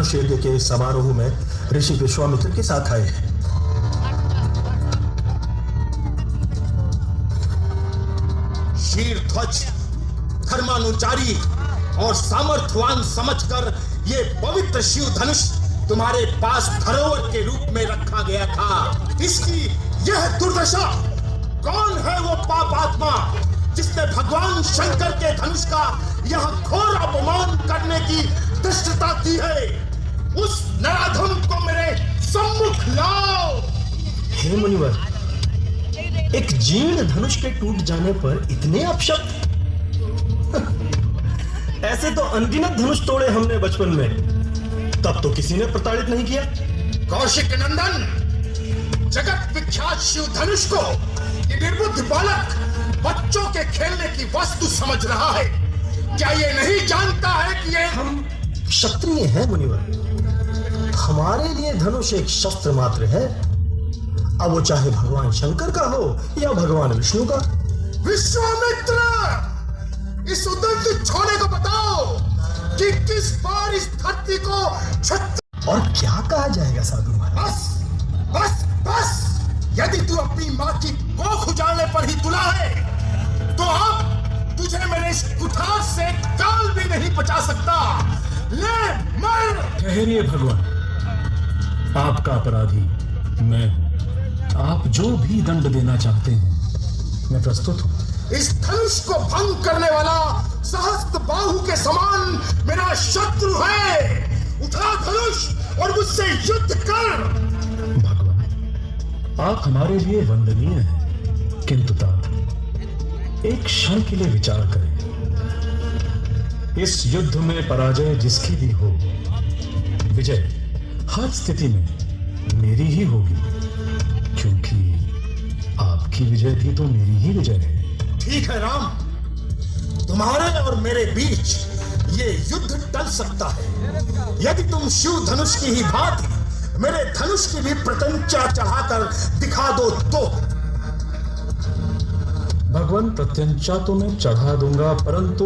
धनुष यज्ञ के समारोह में ऋषि विश्वामित्र के साथ आए हैं। शीरध्वज धर्मानुचारी और सामर्थ्यवान समझकर ये पवित्र शिव धनुष तुम्हारे पास धरोहर के रूप में रखा गया था। इसकी यह दुर्दशा, कौन है वो पापात्मा जिसने भगवान शंकर के धनुष का यह घोर अपमान करने की धृष्टता की है? उस नराधम को मेरे सम्मुख लाओ। हे मुनिवर, एक जीर्ण धनुष के टूट जाने पर इतने अपशब्द? ऐसे तो अनगिनत धनुष तोड़े हमने बचपन में, तब तो किसी ने प्रताड़ित नहीं किया। कौशिक नंदन, जगत विख्यात शिव धनुष को ये निर्बुद्ध बालक बच्चों के खेलने की वस्तु समझ रहा है। क्या ये नहीं जानता है कि ये हम क्षत्रिय हैं मुनिवर, हमारे लिए धनुष एक शस्त्र मात्र है। अब वो चाहे भगवान शंकर का हो या भगवान विष्णु का। विश्वामित्र, इस उद्दंड छोरे को बताओ कि किस बार इस धरती को और क्या कहा जाएगा साधु महाराज? बस बस बस, यदि तू अपनी माँ की कोख उजाड़ने पर ही तुला है तो अब तुझे मेरे इस कुठार से काल भी नहीं बचा सकता। ले मर। ठहरिए भगवान, आपका अपराधी मैं हूं। आप जो भी दंड देना चाहते हैं मैं प्रस्तुत हूं। इस धनुष को भंग करने वाला सहस्त्र बाहु के समान मेरा शत्रु है। उठा धनुष और मुझसे युद्ध कर। भगवान, आप हमारे लिए वंदनीय हैं, किंतु तात एक क्षण के लिए विचार करें। इस युद्ध में पराजय जिसकी भी हो, विजय हर स्थिति में मेरी ही होगी, क्योंकि आपकी विजय भी तो मेरी ही विजय है। ठीक है राम, तुम्हारे और मेरे बीच ये युद्ध टल सकता है यदि तुम शिव धनुष की ही भांति मेरे धनुष की भी प्रत्यंचा चढ़ाकर दिखा दो तो। भगवान, प्रत्यंचा तो मैं चढ़ा दूंगा, परंतु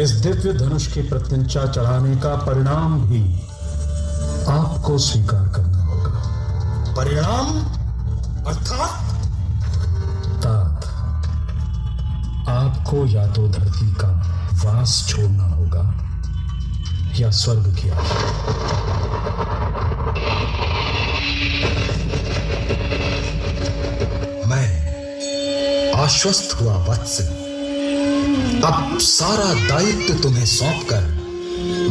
इस दिव्य धनुष की प्रत्यंचा चढ़ाने का परिणाम भी आपको स्वीकार करना होगा। परिणाम अर्थात? तात, आपको या तो धरती का वास छोड़ना होगा या स्वर्ग की आशा। मैं आश्वस्त हुआ वत्स। अब सारा दायित्व तुम्हें सौंपकर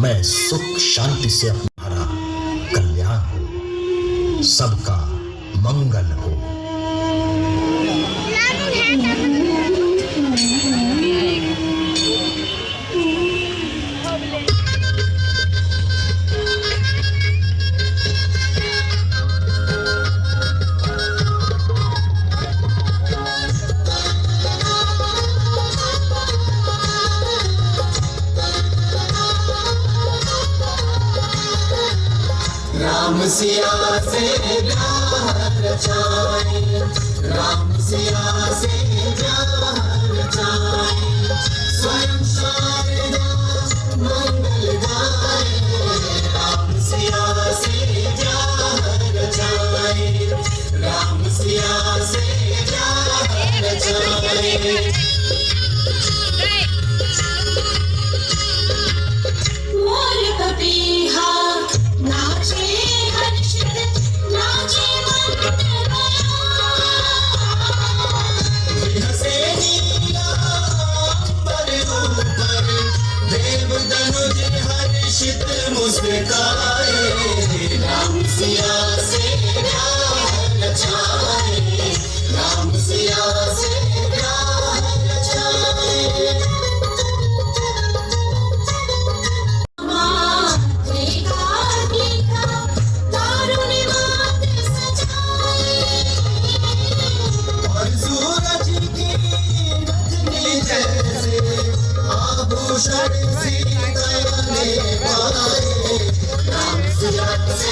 मैं सुख शांति से अपना कल्याण हो, सबका मंगल हो। राम सिया से ब्याह रचाए, राम सिया से ब्याह रचाए, स्वयं शारदा मंगल गाए। राम सिया से ब्याह रचाए, राम सिया से ब्याह रचाए। मोर पपीहा नाचे हर्षित, नाचे मन हंसे नीला अंबर ऊपर, देव धनुज हर्षित मुस्काए। राम सिया से ब्याह रचाए, राम सिया से ब्याह रचाए। सीता ने पाए, राम सिया से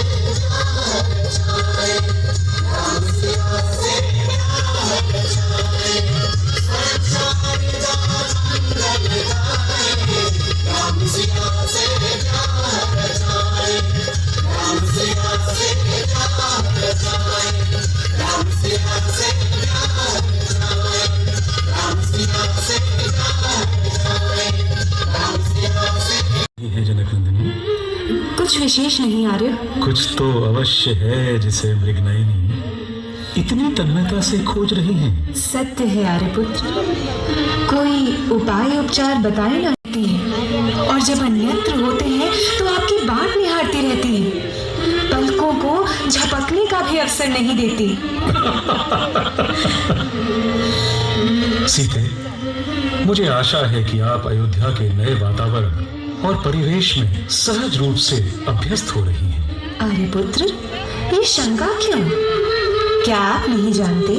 कुछ विशेष नहीं आर्य। कुछ तो अवश्य है जिसे मृगनयनी इतनी तन्मयता से खोज रही हैं। सत्य है आर्यपुत्र, कोई उपाय उपचार बताए ना रहती है, और जब अन्यत्र होते हैं तो आपकी बाट निहारती रहती है, पलकों को झपकने का भी अवसर नहीं देती। सीते, मुझे आशा है कि आप अयोध्या के नए वातावरण और परिवेश में सहज रूप से अभ्यस्त हो रही हैं। आर्यपुत्र, ये शंका क्यों? क्या आप नहीं जानते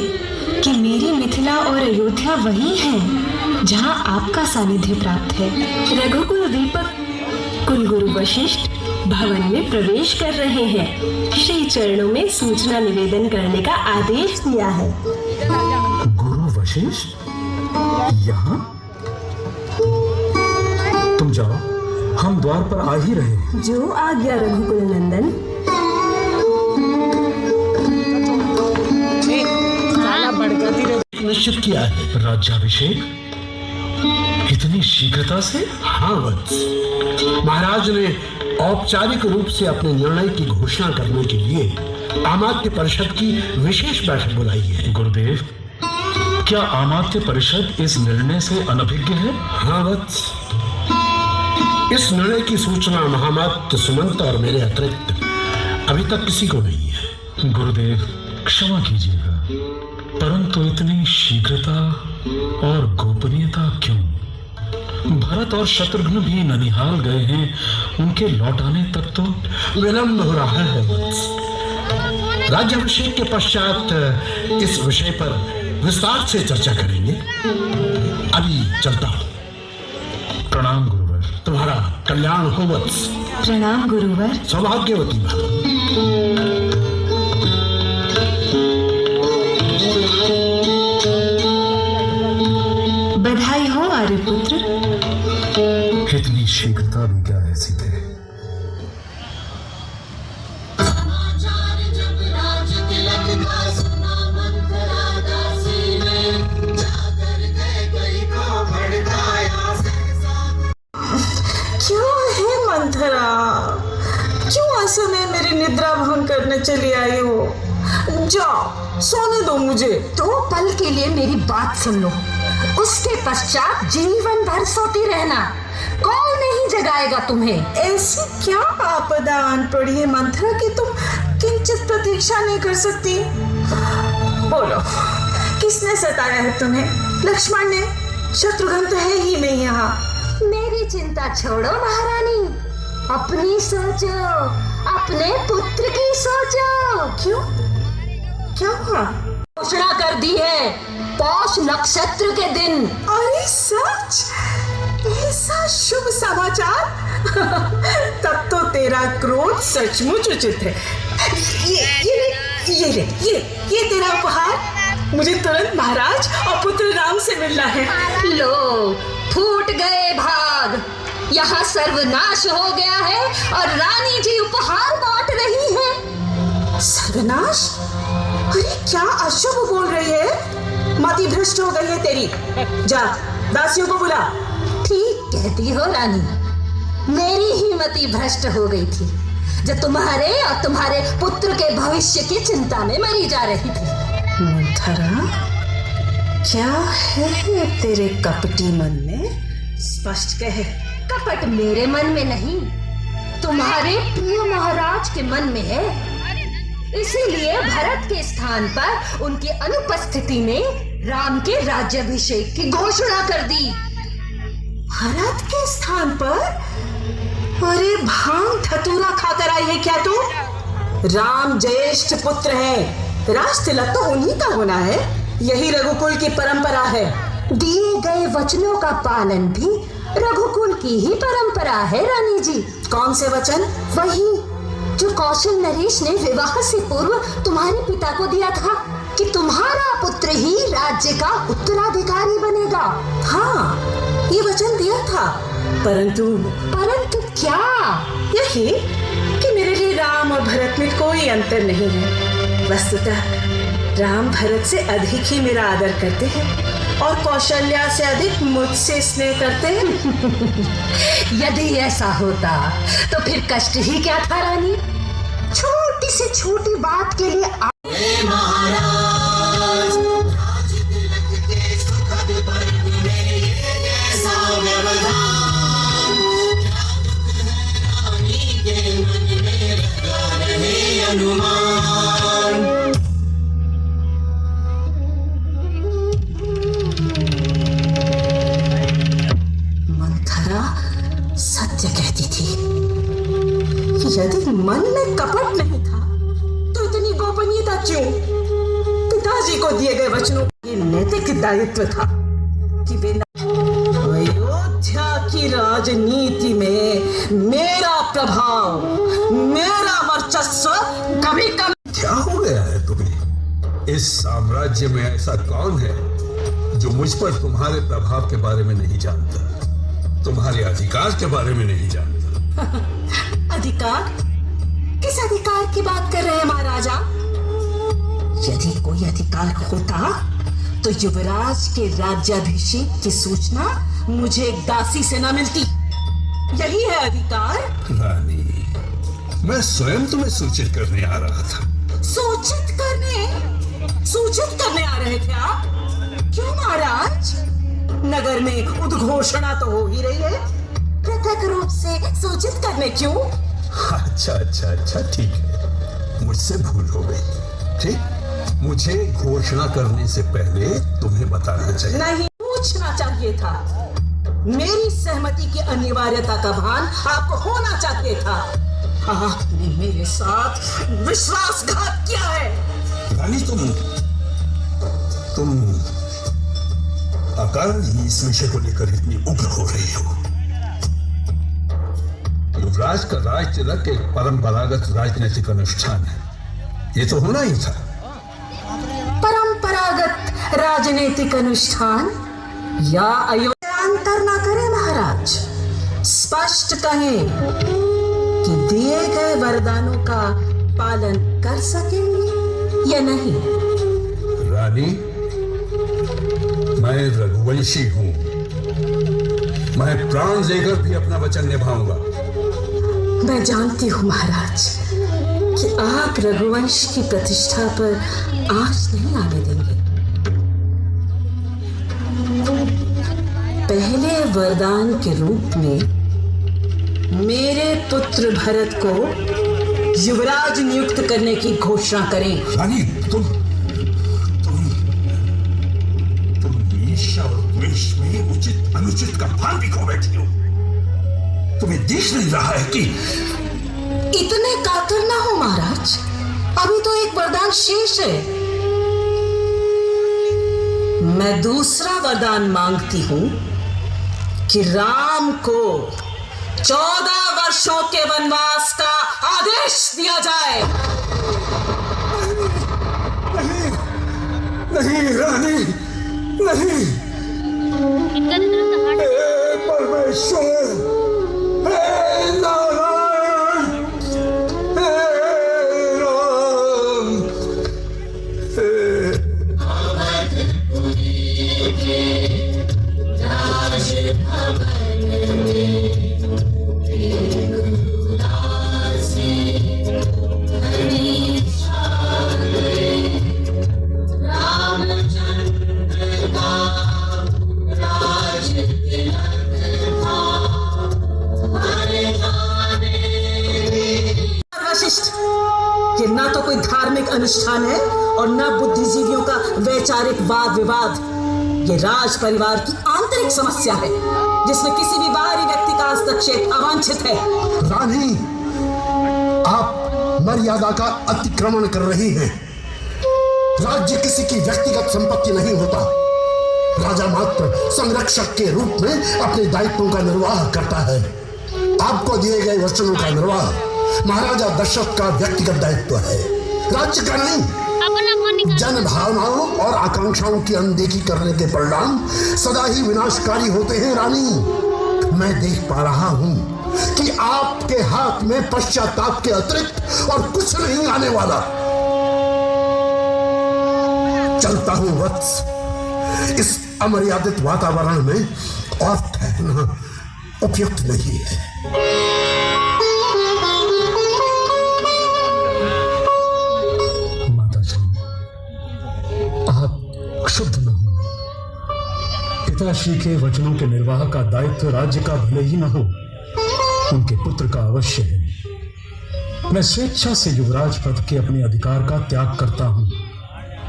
कि मेरी मिथिला और अयोध्या वही है जहाँ आपका सानिध्य प्राप्त है। रघुकुल दीपक कुलगुरु वशिष्ठ भवन में प्रवेश कर रहे हैं। श्री चरणों में सूचना निवेदन करने का आदेश दिया है। गुरु वशिष्ठ यहाँ? तुम जाओ, हम द्वार पर आ ही रहे हैं। जो आज्ञा रघुकुल नंदन। निश्चित किया है। राज्याभिषेक इतनी शीघ्रता से? हाँ वत्स, महाराज ने औपचारिक रूप से अपने निर्णय की घोषणा करने के लिए अमात्य परिषद की विशेष बैठक बुलाई है। गुरुदेव, क्या अमात्य परिषद इस निर्णय से अनभिज्ञ है? हाँ वत्स, इस निर्णय की सूचना महामात्य सुमंत और मेरे अतिरिक्त अभी तक किसी को नहीं है। गुरुदेव, क्षमा कीजिएगा, परंतु इतनी शीघ्रता और गोपनीयता क्यों? भरत और शत्रुघ्न भी ननिहाल गए हैं, उनके लौट आने तक तो विलंब हो रहा है वत्स। राज्याभिषेक के पश्चात इस विषय पर विस्तार से चर्चा करेंगे। अभी चलता हूँ। प्रणाम गुरुवर। तुम्हारा कल्याण हो वत्स। प्रणाम गुरुवर। सौभाग्यवती भव। बधाई हो आर्यपुत्र। इतनी शीघ्रता भी क्या है सीते? समाचार जब राज तिलक का सुना मंथरा दासी ने, जाकर कैकेयी को भड़काया सहसा। क्यों है मंथरा, क्यों असमय मेरी निद्रा भंग करने चली आई हो? जाओ, सोने दो मुझे। दो पल के लिए मेरी बात सुन लो, उसके पश्चात जीवन भर सोती रहना। कोई नहीं जगाएगा तुम्हें। ऐसी क्या आपदा आन पड़ी है मंथरा कि तुम किंचित प्रतीक्षा नहीं कर सकती? बोलो, किसने सताया है तुम्हें? लक्ष्मण ने? शत्रुघ्न तो है ही नहीं यहाँ। मेरी चिंता छोड़ो महारानी, अपनी सोचो, अपने पुत्र की सोचो। क्यों, क्या हुआ? घोषणा कर दी है पौष नक्षत्र के दिन। अरे सच? ऐसा शुभ समाचार? तब तो तेरा क्रोध सचमुच उचित है। ये तेरा उपहार मुझे तुरंत महाराज और पुत्र राम से मिलना है। लो, फूट गए भाग, यहाँ सर्वनाश हो गया है और रानी जी उपहार बांट रही है। सर्वनाश? अरे क्या अशुभ बोल रही है? मति भ्रष्ट हो गई है तेरी। जा, दासियों को बुला। ठीक कहती हो रानी, मेरी ही मति भ्रष्ट हो गई थी जब तुम्हारे और तुम्हारे पुत्र के भविष्य की चिंता में मरी जा रही थी। मंथरा, क्या है तेरे कपटी मन में? स्पष्ट कहे। कपट मेरे मन में नहीं, तुम्हारे प्रिय महाराज के मन में है। इसीलिए भरत के स्थान पर उनकी अनुपस्थिति में राम के राज्याभिषेक की घोषणा कर दी। भरत के स्थान पर? अरे भांग धतूरा खाकर आई है क्या तू? राम ज्येष्ठ पुत्र है, राज तिलक तो उन्हीं का होना है। यही रघुकुल की परंपरा है। दिए गए वचनों का पालन भी रघुकुल की ही परंपरा है रानी जी। कौन से वचन? वही जो कौशल नरेश ने विवाह से पूर्व तुम्हारे पिता को दिया था कि तुम्हारा पुत्र ही राज्य का उत्तराधिकारी बनेगा। हाँ, ये वचन दिया था, परंतु क्या? यही कि मेरे लिए राम और भरत में कोई अंतर नहीं है। वस्तुतः राम भरत से अधिक ही मेरा आदर करते हैं। और कौशल्या से अधिक मुझसे स्नेह करते हैं। यदि ऐसा होता तो फिर कष्ट ही क्या था रानी। छोटी से छोटी बात के लिए महाराज राज तिलक के सुखद पर्व में ये कैसा व्यवधान, क्या दुख है रानी के मन में लगा रहे अनुमान। मंथरा सत्य कहती थी। यदि मन में कपट नहीं था तो इतनी गोपनीयता क्यों? पिताजी को दिए गए वचनों की नैतिक दायित्व था कि वे अयोध्या की राजनीति में मेरा प्रभाव, मेरा वर्चस्व कभी कम। क्या हो गया है तुम्हें? इस साम्राज्य में ऐसा कौन है जो मुझ पर तुम्हारे प्रभाव के बारे में नहीं जानता, तुम्हारे अधिकार के बारे में नहीं जानता? अधिकार? किस अधिकार की बात कर रहे हैं महाराजा? यदि कोई अधिकार होता तो युवराज के राज्याभिषेक की सूचना मुझे एक दासी से न मिलती। यही है अधिकार। रानी, मैं स्वयं तुम्हें सूचित करने आ रहा था। सूचित करने आ रहे थे आप? क्यों महाराज? नगर में उद्घोषणा तो हो ही रही है, पृथक रूप से सूचित करने क्यों? अच्छा ठीक है, मुझसे भूल हो गई। ठीक, मुझे घोषणा करने से पहले तुम्हें बताना चाहिए। नहीं, पूछना चाहिए था। मेरी सहमति की अनिवार्यता का भान आपको होना चाहिए था। आपने मेरे साथ विश्वासघात किया है। रानी, तुम अकारण ही इस विषय को लेकर इतनी उग्र हो रही हो। युवराज का राज तिलक एक परंपरागत राजनीतिक अनुष्ठान है, ये तो होना ही था। परंपरागत राजनीतिक अनुष्ठान या अयोध्या अंतर ना करें महाराज। स्पष्ट कहें कि दिए गए वरदानों का पालन कर सकेंगे या नहीं। रानी, मैं रघुवंशी हूं, मैं प्राण देकर भी अपना वचन निभाऊंगा। मैं जानती हूँ महाराज कि आप रघुवंश की प्रतिष्ठा पर आंच नहीं आने देंगे। पहले वरदान के रूप में मेरे पुत्र भरत को युवराज नियुक्त करने की घोषणा करें। रानी, तुम ईर्ष्या और द्वेष में उचित अनुचित का भान भी खो बैठी हो। तुम्हें दिख नहीं रहा है कि इतने कातर ना हो महाराज, अभी तो एक वरदान शेष है। मैं दूसरा वरदान मांगती हूं कि राम को 14 वर्षों के वनवास का आदेश दिया जाए। नहीं रानी, नहीं। हे परमेश्वर, हे नारायण, हे राम, ये ना तो कोई धार्मिक अनुष्ठान है और ना बुद्धिजीवियों का वैचारिक वाद विवाद। ये राज परिवार की आंतरिक समस्या है जिसमें किसी भी बाहरी व्यक्ति का हस्तक्षेप अवांछित है। रानी, आप मर्यादा का अतिक्रमण कर रही हैं। राज्य किसी की व्यक्तिगत संपत्ति नहीं होता। राजा मात्र संरक्षक के रूप में अपने दायित्वों का निर्वाह करता है। आपको दिए गए वचनों का निर्वाह महाराजा दशरथ का व्यक्तिगत दायित्व है, राज्य का नहीं। जन भावनाओं और आकांक्षाओं की अनदेखी करने के परिणाम सदा ही विनाशकारी होते हैं। रानी, मैं देख पा रहा हूं कि आपके हाथ में पश्चाताप के अतिरिक्त और कुछ नहीं आने वाला। चलता हूं वत्स, इस अमर्यादित वातावरण में और ठहरना उपयुक्त नहीं है। माताजी, आप क्षुब्ध न हो। पिताश्री के वचनों के निर्वाह का दायित्व राज्य का भले ही न हो, उनके पुत्र का अवश्य है। मैं स्वेच्छा से युवराज पद के अपने अधिकार का त्याग करता हूं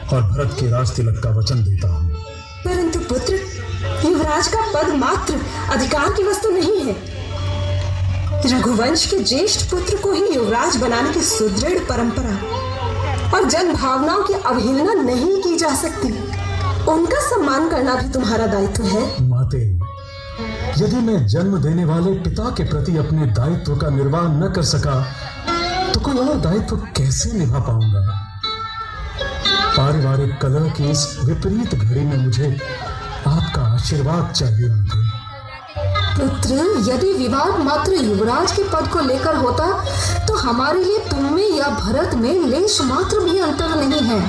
और भरत के राज तिलक का वचन देता हूं। परंतु पुत्र, युवराज का पद मात्र अधिकार की वस्तु नहीं है। रघुवंश के ज्येष्ठ पुत्र को ही युवराज बनाने की सुदृढ़ परंपरा और जन भावनाओं की अवहेलना नहीं की जा सकती। उनका सम्मान करना भी तुम्हारा दायित्व है। माते, यदि मैं जन्म देने वाले पिता के प्रति अपने दायित्व का निर्वाह न कर सका तो कोई और दायित्व कैसे निभा पाऊंगा? पारिवारिक कलह की इस विपरीत घड़ी में मुझे आपका आशीर्वाद चाहिए। पुत्र, यदि विवाद मात्र युवराज के पद को लेकर होता तो हमारे लिए तुम में या भरत में लेश मात्र भी अंतर नहीं है,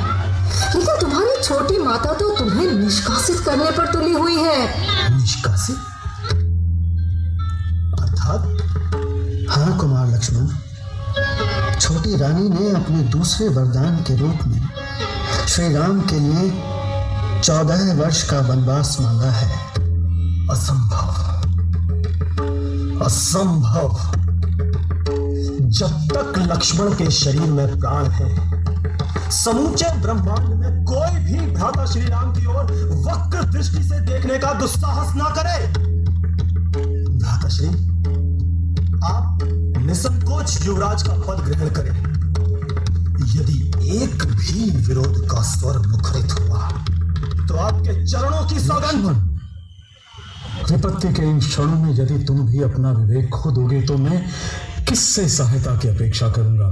लेकिन तुम्हारी छोटी माता तो तुम्हें निष्कासित करने पर तुली हुई है। निष्कासित? अर्थात? हाँ कुमार लक्ष्मण, छोटी रानी ने अपने दूसरे वरदान के रूप में श्री राम के लिए 14 वर्ष का वनवास मांगा है। असंभव, असंभव। जब तक लक्ष्मण के शरीर में प्राण है, समूचे ब्रह्मांड में कोई भी भ्राता श्री राम की ओर वक्र दृष्टि से देखने का दुस्साहस ना करे। भ्राता श्री, आप निसंकोच युवराज का पद ग्रहण करें। यदि एक भी विरोध का स्वर मुखरित हुआ तो आपके चरणों की सौगंध। विपत्ति के इन क्षणों में यदि तुम भी अपना विवेक खो दोगे तो मैं किससे सहायता की अपेक्षा करूंगा?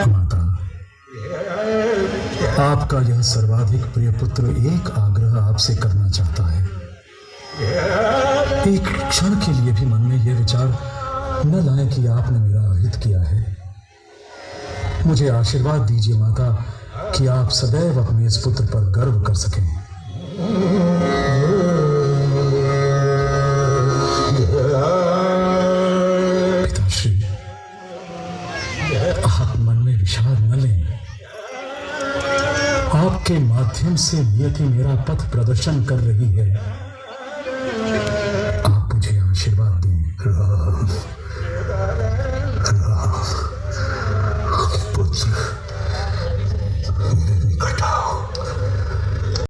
माता, आपका यह सर्वाधिक प्रिय पुत्र एक आग्रह आपसे करना चाहता है। एक क्षण के लिए भी मन में यह विचार न लाए कि आपने मेरा अहित किया है। मुझे आशीर्वाद दीजिए माता कि आप सदैव अपने इस पुत्र पर गर्व कर सकें। पिताश्री, आप मन में विचार न लें। आपके माध्यम से नियति मेरा पथ प्रदर्शन कर रही है।